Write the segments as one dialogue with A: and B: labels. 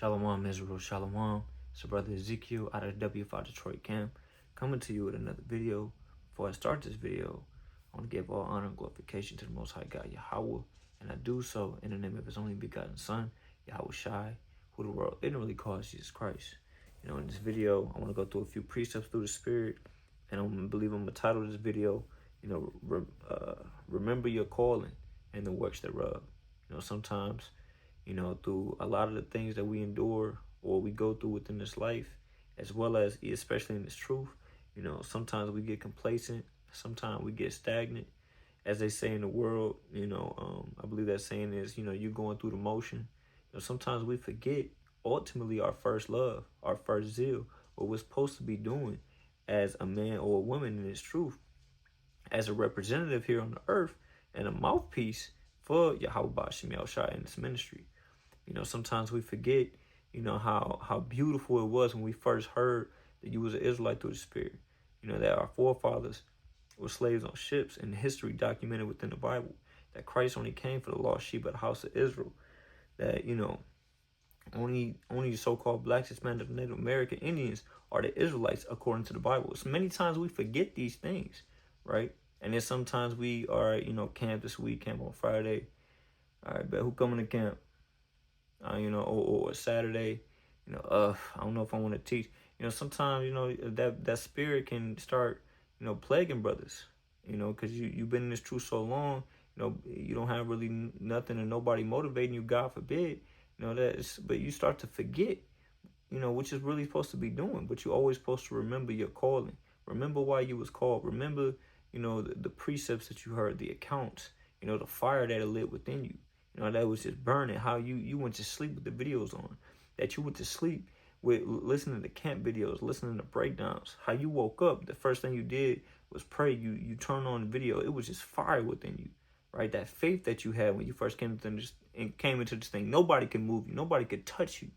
A: Shalom, Israel, Shalom. It's your brother Ezekiel out of W5 Detroit camp, coming to you with another video. Before I start this video, I want to give all honor and glorification to the Most High God, Yahweh, and I do so in the name of His only begotten Son, Yahweh Shai, who the world ignorantly calls Jesus Christ. In this video, I want to go through a few precepts through the Spirit, and I'm going to title this video, remember your calling and the works thereof. Sometimes, through a lot of the things that we endure or we go through within this life, as well as especially in this truth, sometimes we get complacent, sometimes we get stagnant. As they say in the world, I believe that saying is, you're going through the motion. Sometimes we forget ultimately our first love, our first zeal, what we're supposed to be doing as a man or a woman in this truth, as a representative here on the earth and a mouthpiece for Yahweh Bashim Yahushua in this ministry. Sometimes we forget, how beautiful it was when we first heard that you was an Israelite through the Spirit. That our forefathers were slaves on ships, and history documented within the Bible that Christ only came for the lost sheep of the house of Israel. That, only so-called blacks, Hispanic, Native American Indians are the Israelites according to the Bible. So many times we forget these things, right? And then sometimes we are, camp this week, camp on Friday. All right, but who coming to camp? Or Saturday, I don't know if I want to teach. Sometimes, that spirit can start, plaguing brothers, because you've been in this truth so long, you don't have really nothing and nobody motivating you, God forbid, but you start to forget, what you're really supposed to be doing, but you're always supposed to remember your calling. Remember why you was called. Remember, the precepts that you heard, the accounts, the fire that lit within you. That was just burning, how you went to sleep with the videos on, that you went to sleep with listening to camp videos, listening to breakdowns, how you woke up, the first thing you did was pray, you turned on the video, it was just fire within you, right? That faith that you had when you first came into this thing, nobody can move you, nobody could touch you,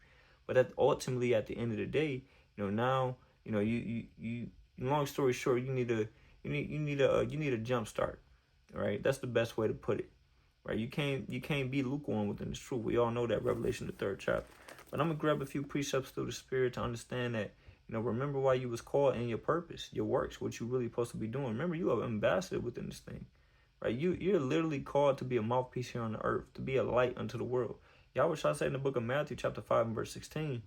A: but ultimately at the end of the day, now, you long story short, you need a jump start, right? That's the best way to put it. Right, you can't be lukewarm within this truth. We all know that, Revelation the 3rd chapter. But I'm gonna grab a few precepts through the Spirit to understand that, remember why you was called and your purpose, your works, what you really supposed to be doing. Remember, you are an ambassador within this thing, right? You're literally called to be a mouthpiece here on the earth, to be a light unto the world. Yahweh shall say in the book of Matthew, chapter 5 and verse 16,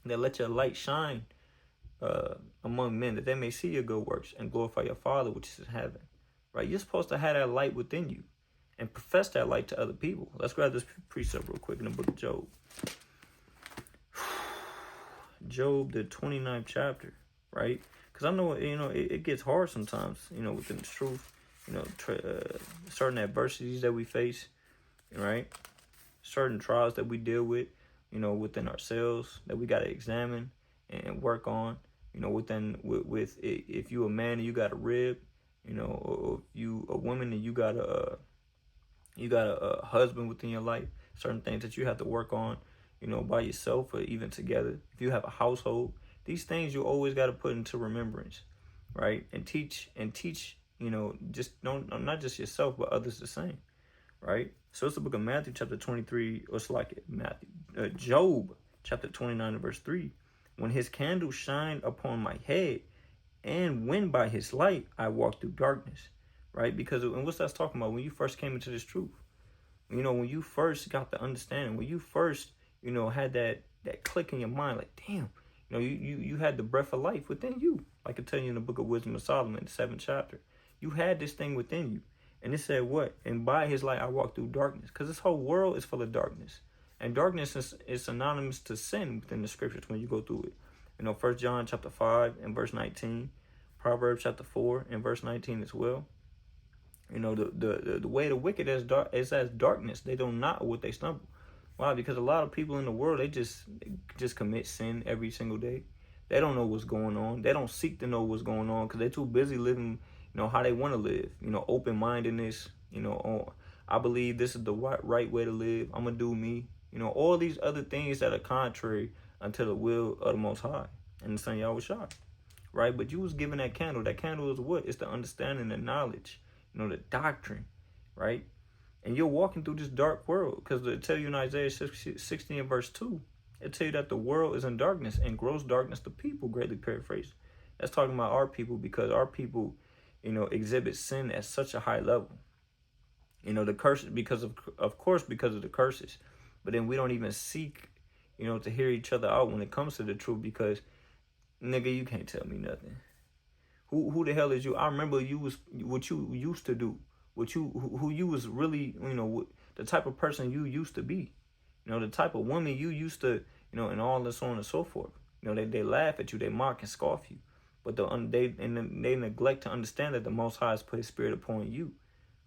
A: that let your light shine among men, that they may see your good works and glorify your Father which is in heaven. Right? You're supposed to have that light within you and profess that light to other people. Let's grab this precept real quick in the book of Job. Job, the 29th chapter, right? Because I know, it gets hard sometimes, within the truth, certain adversities that we face, right? Certain trials that we deal with, within ourselves that we got to examine and work on, with if you a man and you got a rib, or if you a woman and you got a husband within your life, certain things that you have to work on, by yourself or even together. If you have a household, these things you always got to put into remembrance, right? And teach, just not just yourself, but others the same, right? So it's the book of Matthew, chapter 23, or it's like Job, chapter 29, verse 3. When his candle shined upon my head, and when by his light I walked through darkness. Right? Because, and what's that talking about? When you first came into this truth, when you first got the understanding, when you first, had that click in your mind, like, damn, you had the breath of life within you. Like I tell you in the book of Wisdom of Solomon, the 7th chapter, you had this thing within you. And it said what? And by his light I walked through darkness. Because this whole world is full of darkness. And darkness is synonymous to sin within the scriptures when you go through it. 1 John chapter 5 and verse 19, Proverbs chapter 4 and verse 19 as well. The way of the wicked is as darkness. They do not what they stumble. Why? Because a lot of people in the world, they just commit sin every single day. They don't know what's going on. They don't seek to know what's going on because they're too busy living, how they want to live. Open-mindedness. I believe this is the right way to live. I'm going to do me. All these other things that are contrary unto the will of the Most High and the Son Yahweh Shai. Right? But you was given that candle. That candle is what? It's the understanding, the knowledge. The doctrine, right? And you're walking through this dark world because they tell you in Isaiah 60 and verse 2, It tell you that the world is in darkness and gross darkness the people, greatly paraphrased. That's talking about our people, because our people, exhibit sin at such a high level. The curses, of course, because of the curses. But then we don't even seek, to hear each other out when it comes to the truth, because, nigga, you can't tell me nothing. Who the hell is you? I remember what you used to do, who you was really, the type of person you used to be, the type of woman you used to, and all this, so on and so forth. They laugh at you, they mock and scoff you, but they neglect to understand that the Most High has put His Spirit upon you,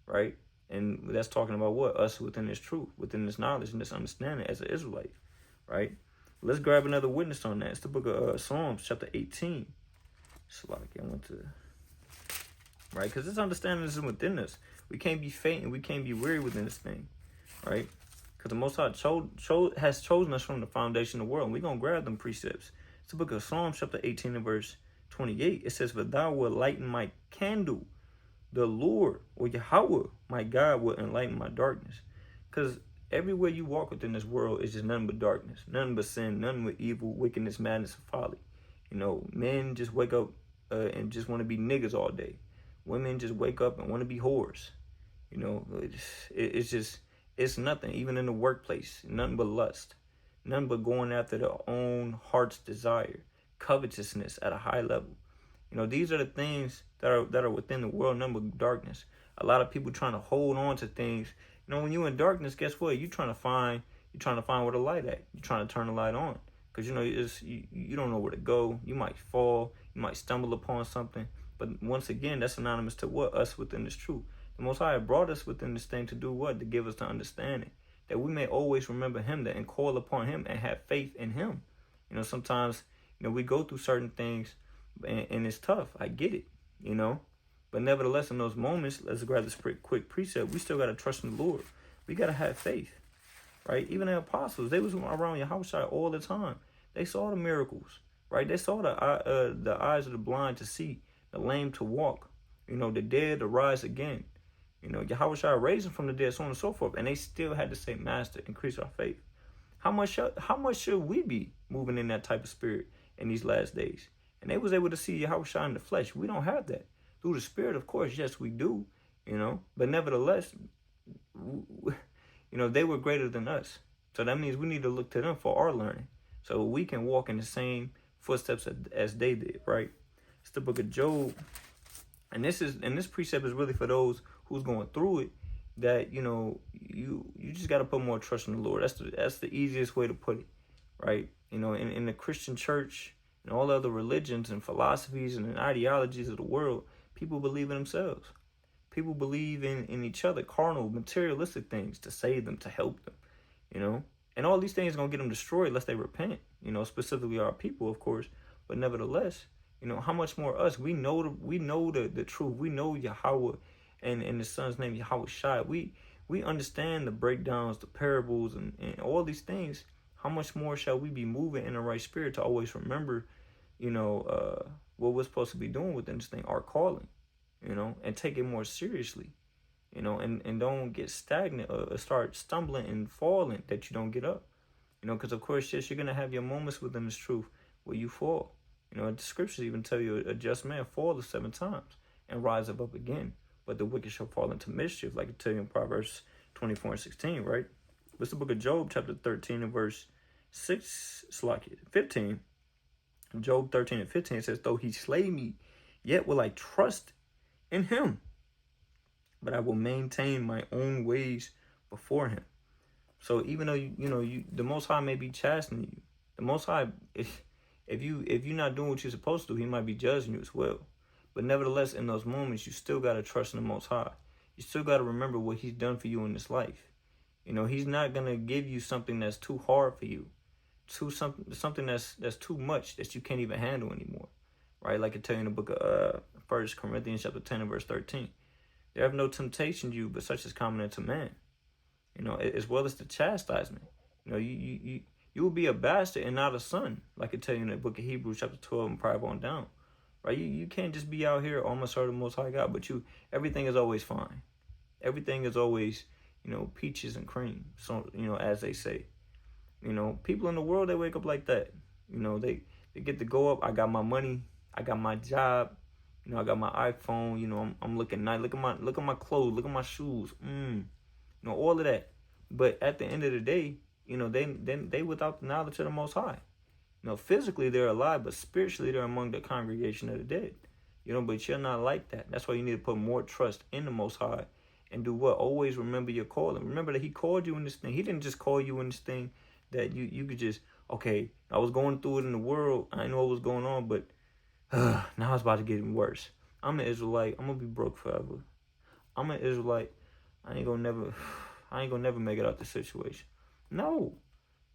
A: right? And that's talking about what? Us within this truth, within this knowledge and this understanding as an Israelite, right? Let's grab another witness on that. It's the book of Psalms, chapter 18. Right? Because this understanding is within us. We can't be faint, we can't be weary within this thing, right? Because the Most High has chosen us from the foundation of the world, and we're going to grab them precepts. It's the book of Psalms, chapter 18, and verse 28. It says, "But thou wilt lighten my candle. The Lord, or Yahweh, my God, will enlighten my darkness." Because everywhere you walk within this world is just nothing but darkness, nothing but sin, nothing but evil, wickedness, madness, and folly. Men just wake up and just want to be niggas all day. Women just wake up and want to be whores. It's nothing. Even in the workplace, nothing but lust, nothing but going after their own heart's desire, covetousness at a high level. These are the things that are within the world, nothing but darkness. A lot of people trying to hold on to things. When you're in darkness, guess what? You're trying to find where the light at. You're trying to turn the light on. Because, you don't know where to go. You might fall. You might stumble upon something. But once again, that's synonymous to what? Us within this truth. The Most High brought us within this thing to do what? To give us the understanding. That we may always remember Him, and call upon Him and have faith in Him. Sometimes, we go through certain things and it's tough. I get it, But nevertheless, in those moments, let's grab this quick precept. We still got to trust in the Lord. We got to have faith, right? Even the apostles, they was around Yahushua all the time. They saw the miracles, right? They saw the eyes of the blind to see, the lame to walk, the dead to rise again. Yahushua raised them from the dead, so on and so forth. And they still had to say, "Master, increase our faith." How much should we be moving in that type of spirit in these last days? And they was able to see Yahushua in the flesh. We don't have that. Through the Spirit, of course, yes, we do, But nevertheless, they were greater than us. So that means we need to look to them for our learning, so we can walk in the same footsteps as they did, right? It's the book of Job. And this precept is really for those who's going through it, that, you just got to put more trust in the Lord. That's the easiest way to put it, right? In the Christian church and all other religions and philosophies and ideologies of the world, people believe in themselves. People believe in each other, carnal, materialistic things to save them, to help them, And all these things are going to get them destroyed unless they repent, specifically our people, of course. But nevertheless, how much more us? We know the truth. We know Yahweh and the Son's name, Yahweh Shai. We understand the breakdowns, the parables, and all these things. How much more shall we be moving in the right spirit to always remember, what we're supposed to be doing within this thing, our calling, and take it more seriously, and don't get stagnant or start stumbling and falling that you don't get up, because of course, yes, you're going to have your moments within this truth where you fall. The scriptures even tell you a just man falls 7 times and rise up again, but the wicked shall fall into mischief, like it tells you in Proverbs 24 and 16, right? It's the book of Job, chapter 13 and verse 15. Job 13 and 15 says, "Though he slay me, yet will I trust in him, but I will maintain my own ways before him." So even though the Most High may be chastening you, the Most High, if you're not doing what you're supposed to, He might be judging you as well. But nevertheless, in those moments, you still got to trust in the Most High. You still got to remember what He's done for you in this life. He's not going to give you something that's too hard for you, something that's too much that you can't even handle anymore, right? Like I tell you in the book of 1 Corinthians chapter 10 and verse 13. "There have no temptation you, but such as common unto man." As well as the chastisement. You will be a bastard and not a son, like I tell you in the book of Hebrews chapter 12 and probably on down, right? You can't just be out here almost serve the Most High God, but everything is always fine. Everything is always, peaches and cream, so, as they say. You know, people in the world, they wake up like that. You know, they get to go up. I got my money. I got my job. You know, I got my iPhone. You know, I'm looking nice. Look at my clothes. Look at my shoes. You know, all of that. But at the end of the day, you know, they without the knowledge of the Most High. You know, physically they're alive, but spiritually they're among the congregation of the dead. You know, but you're not like that. That's why you need to put more trust in the Most High and do what? Always remember your calling. Remember that He called you in this thing. He didn't just call you in this thing that you could just, okay, I was going through it in the world. I know what was going on, but now it's about to get worse. I'm an Israelite. I'm gonna be broke forever. I'm an Israelite. I ain't gonna never make it out this situation. No.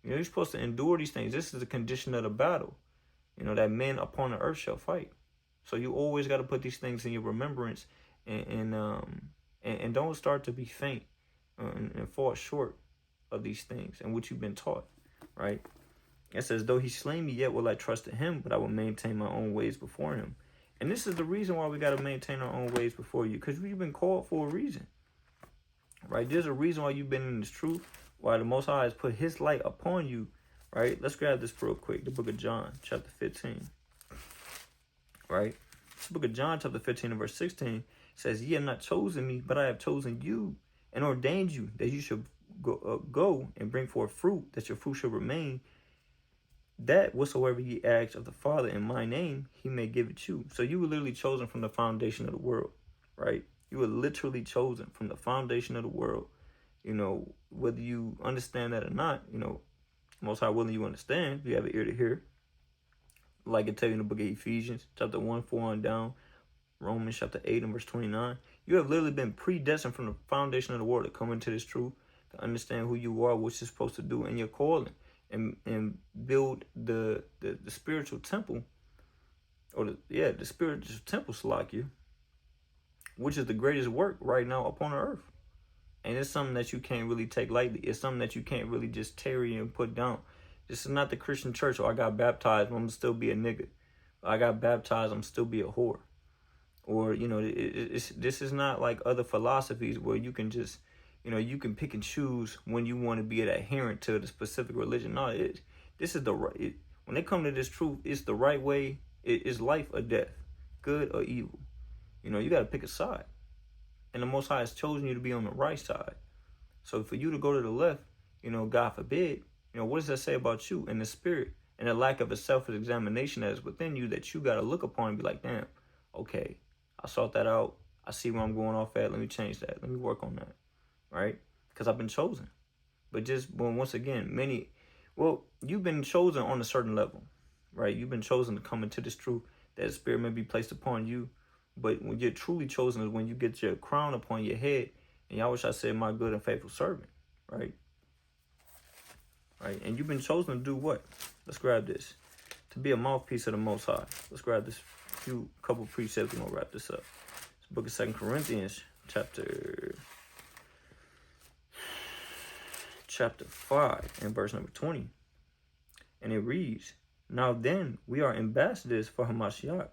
A: You know, you're supposed to endure these things. This is a condition of the battle. You know, that men upon the earth shall fight. So you always got to put these things in your remembrance, and don't start to be faint and fall short of these things and what you've been taught, right? It says, though He slay me, yet will I trust in Him, but I will maintain my own ways before Him. And this is the reason why we got to maintain our own ways before you, because we've been called for a reason, right? There's a reason why you've been in this truth, why the Most High has put His light upon you, right? Let's grab this real quick. The book of John, chapter 15, right? This book of John, chapter 15 and verse 16 says, ye have not chosen me, but I have chosen you and ordained you that you should go and bring forth fruit, that your fruit should remain, that whatsoever ye ask of the Father in my name, He may give it you. So you were literally chosen from the foundation of the world, right? You were literally chosen from the foundation of the world. You know, whether you understand that or not, you know, Most High willing you understand, if you have an ear to hear. Like it tell you in the book of Ephesians, chapter 1, 4 on down, Romans chapter 8 and verse 29. You have literally been predestined from the foundation of the world to come into this truth, to understand who you are, what you're supposed to do in your calling, and build the spiritual temple, or the spiritual temple, Salakia, which is the greatest work right now upon earth. And it's something that you can't really take lightly. It's something that you can't really just tarry and put down. This is not the Christian church. Or I got baptized, I'm going to still be a nigga. I got baptized, I'm still be a whore. Or, you know, this is not like other philosophies where you can just, you know, you can pick and choose when you want to be an adherent to the specific religion. No, this is the right. When they come to this truth, it's the right way. It is life or death, good or evil. You know, you got to pick a side. And the Most High has chosen you to be on the right side. So for you to go to the left, you know, God forbid, you know, what does that say about you and the spirit and the lack of a self-examination that is within you that you got to look upon and be like, damn, okay, I sought that out. I see where I'm going off at. Let me change that. Let me work on that, right? Because I've been chosen. But just, well, once again, you've been chosen on a certain level, right? You've been chosen to come into this truth that the spirit may be placed upon you. But when you're truly chosen is when you get your crown upon your head, and y'all wish I said, my good and faithful servant, right? Right? And you've been chosen to do what? Let's grab this. To be a mouthpiece of the Most High. Let's grab this couple precepts. We're going to wrap this up. It's the book of 2 Corinthians, chapter 5 and verse number 20. And it reads, now then, we are ambassadors for Hamashiach,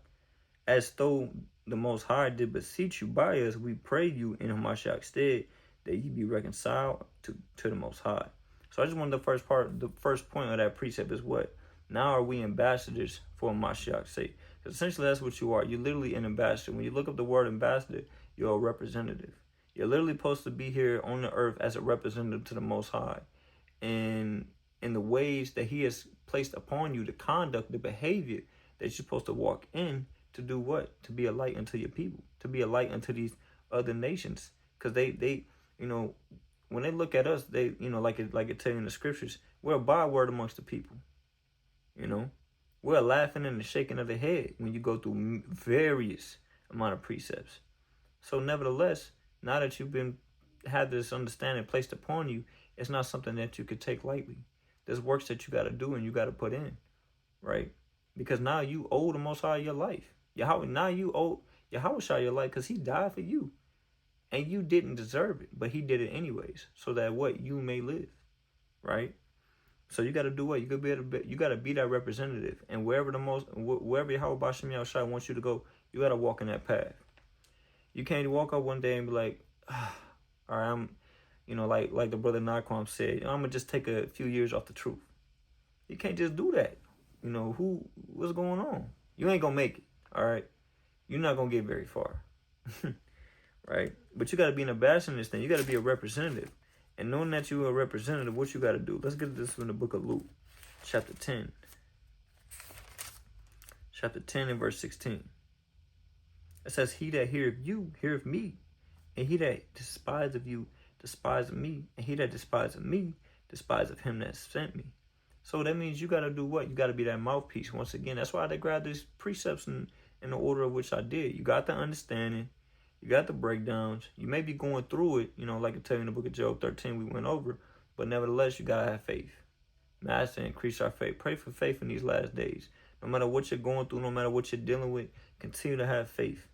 A: as though the Most High did beseech you by us, we pray you in Hamashiach's stead, that ye be reconciled to the Most High. So I just wanted the first point of that precept is what? Now are we ambassadors for Hamashiach's sake? Because essentially that's what you are. You're literally an ambassador. When you look up the word ambassador, you're a representative. You're literally supposed to be here on the earth as a representative to the Most High. And in the ways that He has placed upon you, the conduct, the behavior that you're supposed to walk in, to do what? To be a light unto your people, to be a light unto these other nations. Because they, you know, when they look at us, they, you know, like it tells you in the scriptures, we're a byword amongst the people. You know, we're laughing and the shaking of the head when you go through various amount of precepts. So nevertheless, now that you've had this understanding placed upon you, it's not something that you could take lightly. There's works that you got to do and you got to put in, right? Because now you owe the Most High your life. Now you owe Yahweh your life because He died for you. And you didn't deserve it, but He did it anyways. So that what? You may live, right? So you got to do what? You got to be that representative. And wherever Yahweh Bashem Yahushua wants you to go, you got to walk in that path. You can't walk up one day and be like, all right, You know, like the brother Naquam said, I'm gonna just take a few years off the truth. You can't just do that. You know, what's going on? You ain't gonna make it, all right? You're not gonna get very far, right? But you gotta be an ambassador in this thing. You gotta be a representative. And knowing that you're a representative, what you gotta do? Let's get this from the book of Luke, chapter 10. Chapter 10 and verse 16. It says, he that heareth you, heareth me. And he that despiseth you, despiseth me. And he that despiseth me, despiseth him that sent me. So that means you got to do what? You got to be that mouthpiece. Once again, that's why I grabbed these precepts in the order of which I did. You got the understanding. You got the breakdowns. You may be going through it, you know, like I tell you in the book of Job 13 we went over. But nevertheless, you got to have faith. Master, increase our faith. Pray for faith in these last days. No matter what you're going through, no matter what you're dealing with, continue to have faith.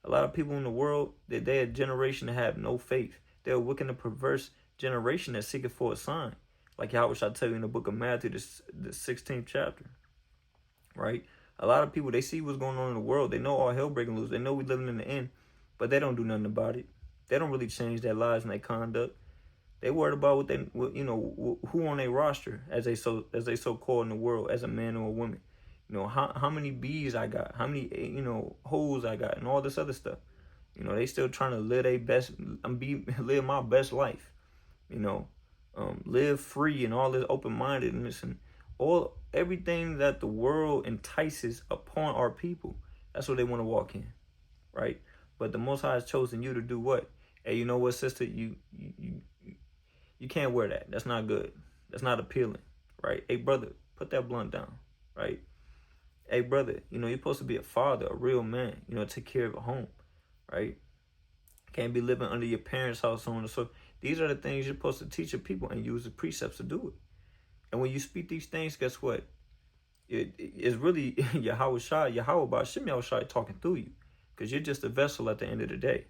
A: A lot of people in the world, they're a generation that have no faith. They're a wicked and perverse generation that seeketh for a sign. Like Yahweh shall tell you in the book of Matthew, the 16th chapter. Right? A lot of people, they see what's going on in the world. They know all hell breaking loose. They know we're living in the end. But they don't do nothing about it. They don't really change their lives and their conduct. They worried about who on their roster, as they so called in the world, as a man or a woman. You know, how many bees I got, how many, hoes I got, and all this other stuff. You know, they still trying to live live my best life. You know, live free and all this open-mindedness and everything that the world entices upon our people. That's what they want to walk in, right? But the Most High has chosen you to do what? Hey, you know what, sister? You can't wear that. That's not good. That's not appealing, right? Hey, brother, put that blunt down, right? Hey, brother, you're supposed to be a father, a real man, take care of a home, right? Can't be living under your parents' house, so on and so forth. These are the things you're supposed to teach your people and use the precepts to do it. And when you speak these things, guess what? It's really Yahweh Ba'Shem Yahweh talking through you, because you're just a vessel at the end of the day.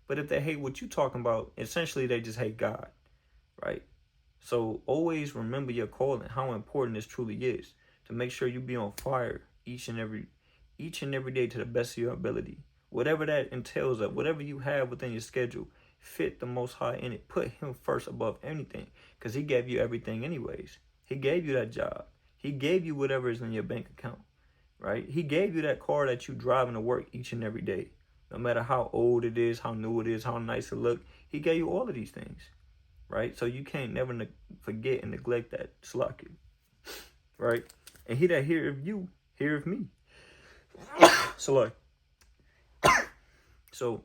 A: But if they hate what you're talking about, essentially they just hate God, right? So always remember your calling, how important this truly is, to make sure you be on fire each and every day to the best of your ability. Whatever that entails of, whatever you have within your schedule, fit the Most High in it. Put him first above anything, because he gave you everything anyways. He gave you that job. He gave you whatever is in your bank account, right? He gave you that car that you driving to work each and every day. No matter how old it is, how new it is, how nice it look, he gave you all of these things, right? So you can't never forget and neglect that. Slack it, right? And he that heareth you, heareth me. So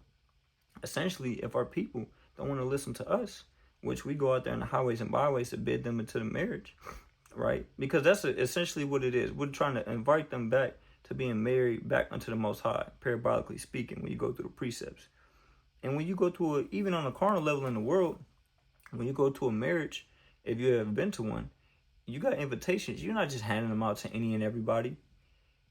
A: essentially, if our people don't want to listen to us, which we go out there in the highways and byways to bid them into the marriage, right? Because that's essentially what it is. We're trying to invite them back to being married back unto the Most High, parabolically speaking, when you go through the precepts. And when you go to even on a carnal level in the world, when you go to a marriage, if you have been to one, you got invitations. You're not just handing them out to any and everybody.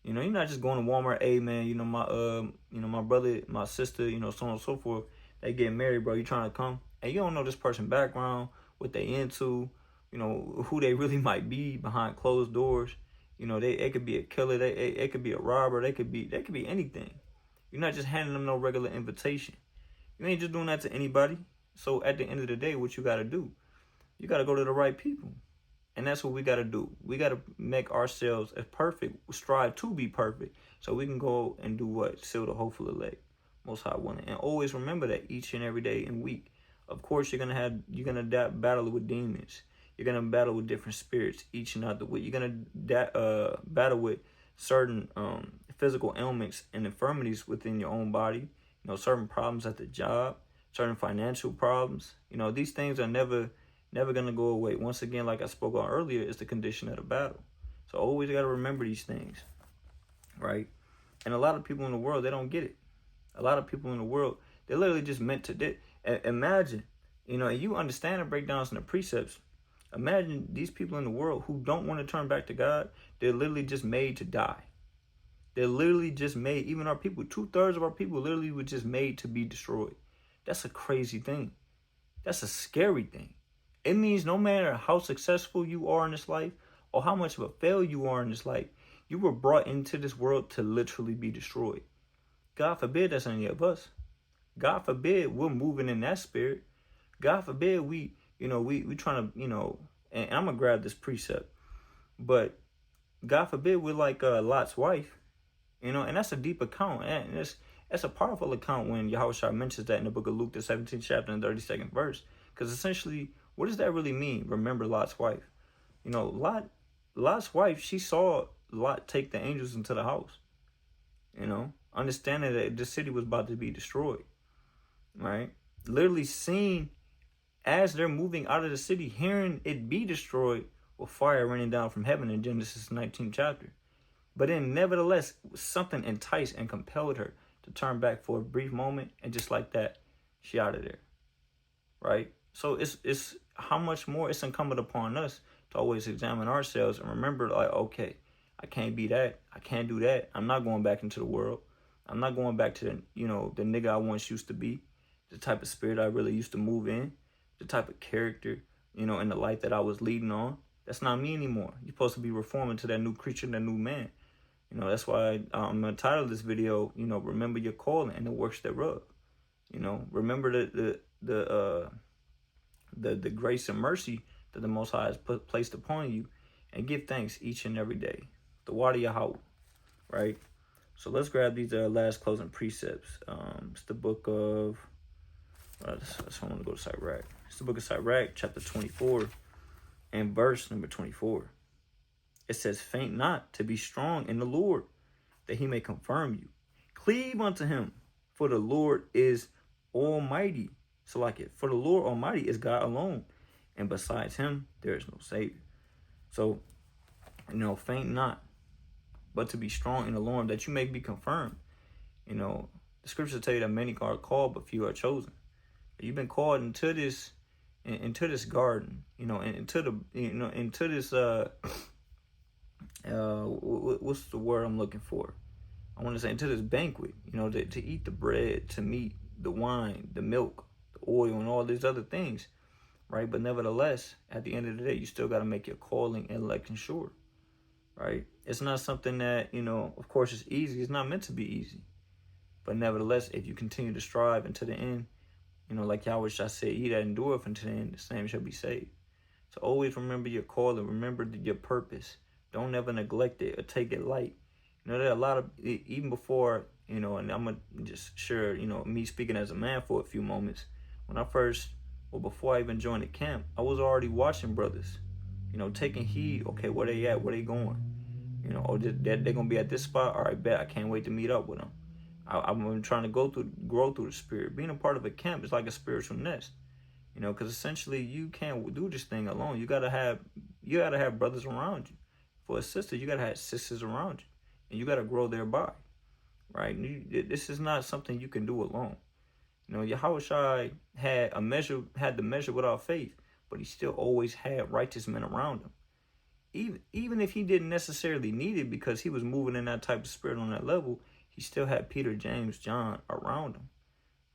A: You're not just going to Walmart. Hey, man, my brother, my sister, so on and so forth. They get married, bro. You trying to come? And you don't know this person's background, what they into, who they really might be behind closed doors. It could be a killer. It could be a robber. They could be anything. You're not just handing them no regular invitation. You ain't just doing that to anybody. So at the end of the day, what you got to do, you got to go to the right people. And that's what we got to do. We got to make ourselves as perfect, strive to be perfect, so we can go and do what? Seal the hopeful elect, Most High willing. And always remember that each and every day and week. Of course, you're gonna battle with demons. You're gonna battle with different spirits each and every week. You're gonna battle with certain physical ailments and infirmities within your own body. Certain problems at the job, certain financial problems. These things are never going to go away. Once again, like I spoke on earlier, it's the condition of the battle. So always got to remember these things, right? And a lot of people in the world, they don't get it. A lot of people in the world, they're literally just meant to imagine, and you understand the breakdowns and the precepts. Imagine these people in the world who don't want to turn back to God. They're literally just made to die. They're literally just made, even our people, 2/3 of our people literally were just made to be destroyed. That's a crazy thing. That's a scary thing. It means no matter how successful you are in this life or how much of a failure you are in this life, you were brought into this world to literally be destroyed. God forbid that's any of us. God forbid we're moving in that spirit. God forbid we trying to, and I'm gonna grab this precept, but God forbid we're like Lot's wife, and that's a deep account, and it's a powerful account when Yahushua mentions that in the book of Luke, the 17th chapter and 32nd verse, because essentially, what does that really mean? Remember Lot's wife. Lot's wife, she saw Lot take the angels into the house, understanding that the city was about to be destroyed, right? Literally seeing as they're moving out of the city, hearing it be destroyed with fire raining down from heaven in Genesis 19th chapter. But then nevertheless, something enticed and compelled her to turn back for a brief moment, and just like that, she out of there, right? So it's how much more it's incumbent upon us to always examine ourselves and remember, like, okay, I can't be that. I can't do that. I'm not going back into the world. I'm not going back to the nigga I once used to be, the type of spirit I really used to move in, the type of character, and the life that I was leading on. That's not me anymore. You're supposed to be reforming to that new creature, that new man. That's why I'm going to title this video, remember your calling and the works thereof. Remember the grace and mercy that the Most High has placed upon you, and give thanks each and every day. The water Yahweh, right? So let's grab these last closing precepts. It's the book of, I just want to go to Sirach. It's the book of Sirach, chapter 24, and verse number 24. It says, faint not to be strong in the Lord, that he may confirm you. Cleave unto him, for the Lord is almighty. So like it, for the Lord Almighty is God alone, and besides him, there is no Savior. So, faint not, but to be strong in the Lord, that you may be confirmed. The scriptures tell you that many are called, but few are chosen. You've been called into this garden, into this what's the word I'm looking for? I want to say into this banquet, to eat the bread, to meet the wine, the milk, the oil, and all these other things, right? But nevertheless, at the end of the day, you still got to make your calling and election sure, right? It's not something that, of course, it's easy. It's not meant to be easy. But nevertheless, if you continue to strive until the end, like Yahweh shall say, he that endureth unto the end, the same shall be saved. So always remember your calling, remember your purpose. Don't ever neglect it or take it light. There are a lot of, even before, and I'm going to just share, me speaking as a man for a few moments. When I before I even joined the camp, I was already watching brothers, taking heed. Okay, where they at? Where they going? They're going to be at this spot. All right, bet. I can't wait to meet up with them. I'm trying to grow through the spirit. Being a part of a camp is like a spiritual nest, because essentially you can't do this thing alone. You gotta have brothers around you. For a sister, you gotta have sisters around you, and you gotta grow thereby, right? This is not something you can do alone. Yahushua had the measure without faith, but he still always had righteous men around him. Even if he didn't necessarily need it because he was moving in that type of spirit on that level, he still had Peter, James, John around him,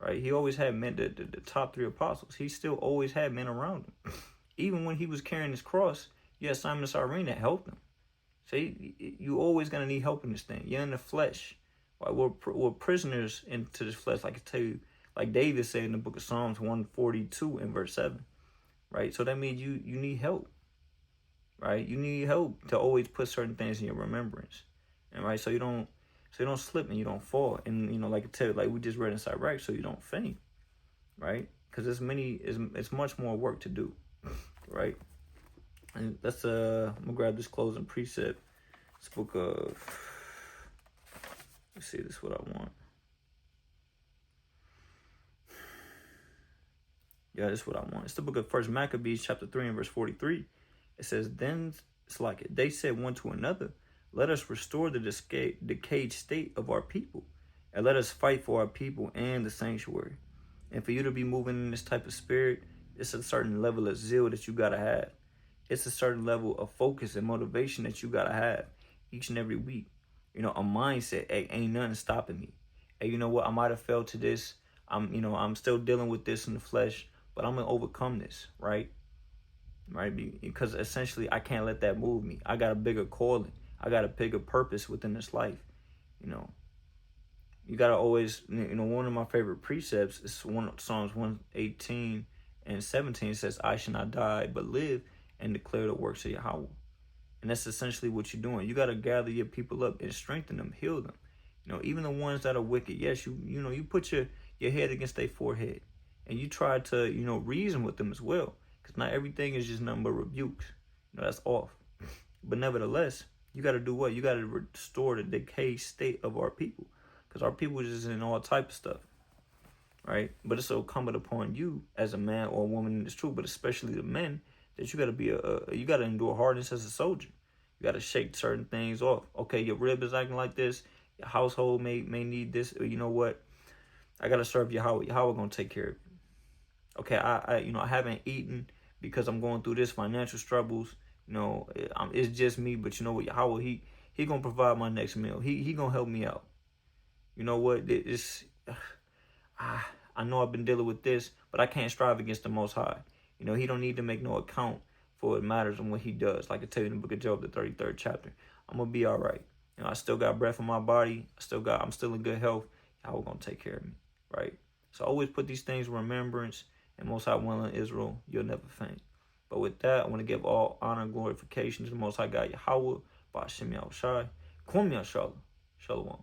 A: right? He always had men, the top three apostles. He still always had men around him. Even when he was carrying his cross, you had Simon of Cyrene that helped him. So you always going to need help in this thing. You're in the flesh. Right? We're prisoners into this flesh, like I tell you, like David said in the book of Psalms 142 and verse 7, right? So that means you need help, right? You need help to always put certain things in your remembrance, and right, so you don't slip and you don't fall, and like I tell you, like we just read in Sirach, so you don't faint, right? Because it's much more work to do, right? And that's I'm gonna grab this closing precept. This book of, let's see, this is what I want. Yeah, this is what I want. It's the book of First Maccabees, chapter 3 and verse 43. It says, then it's like it. They said one to another, let us restore the decayed state of our people, and let us fight for our people and the sanctuary. And for you to be moving in this type of spirit, it's a certain level of zeal that you got to have. It's a certain level of focus and motivation that you got to have each and every week. A mindset, hey, ain't nothing stopping me. Hey, you know what? I might have fell to this. I'm still dealing with this in the flesh, but I'm going to overcome this, right? Right? Because essentially, I can't let that move me. I got a bigger calling. I got a bigger purpose within this life. You got to always, one of my favorite precepts is Psalms 118 And 17 says, I shall not die, but live and declare the works of Yahweh. And that's essentially what you're doing. You got to gather your people up and strengthen them, heal them. Even the ones that are wicked. Yes, you put your head against their forehead. And you try to, reason with them as well. Because not everything is just nothing but rebukes. That's off. But nevertheless, you got to do what? You got to restore the decayed state of our people. Because our people is just in all type of stuff. Right? But it's so incumbent upon you as a man or a woman in this truth, but especially the men, that you got to be you got to endure hardness as a soldier. You got to shake certain things off. Okay, your rib is acting like this. Your household may need this. Or you know what? I got to serve Yahweh. Yahweh going to take care of it. Okay, I haven't eaten because I'm going through this financial struggles. It's just me, but you know what? Yahweh, he going to provide my next meal. He going to help me out. You know what? I know I've been dealing with this, but I can't strive against the Most High. He don't need to make no account for what matters and what he does. Like I tell you in the book of Job, the 33rd chapter. I'm going to be all right. I still got breath in my body. I'm still in good health. Yahweh going to take care of me, right? So always put these things in remembrance, and Most High willing, Israel, you'll never faint. But with that, I want to give all honor and glorification to the Most High God, Yahweh, Ba'ashem Yahushai, Kum Yashala, Shalom.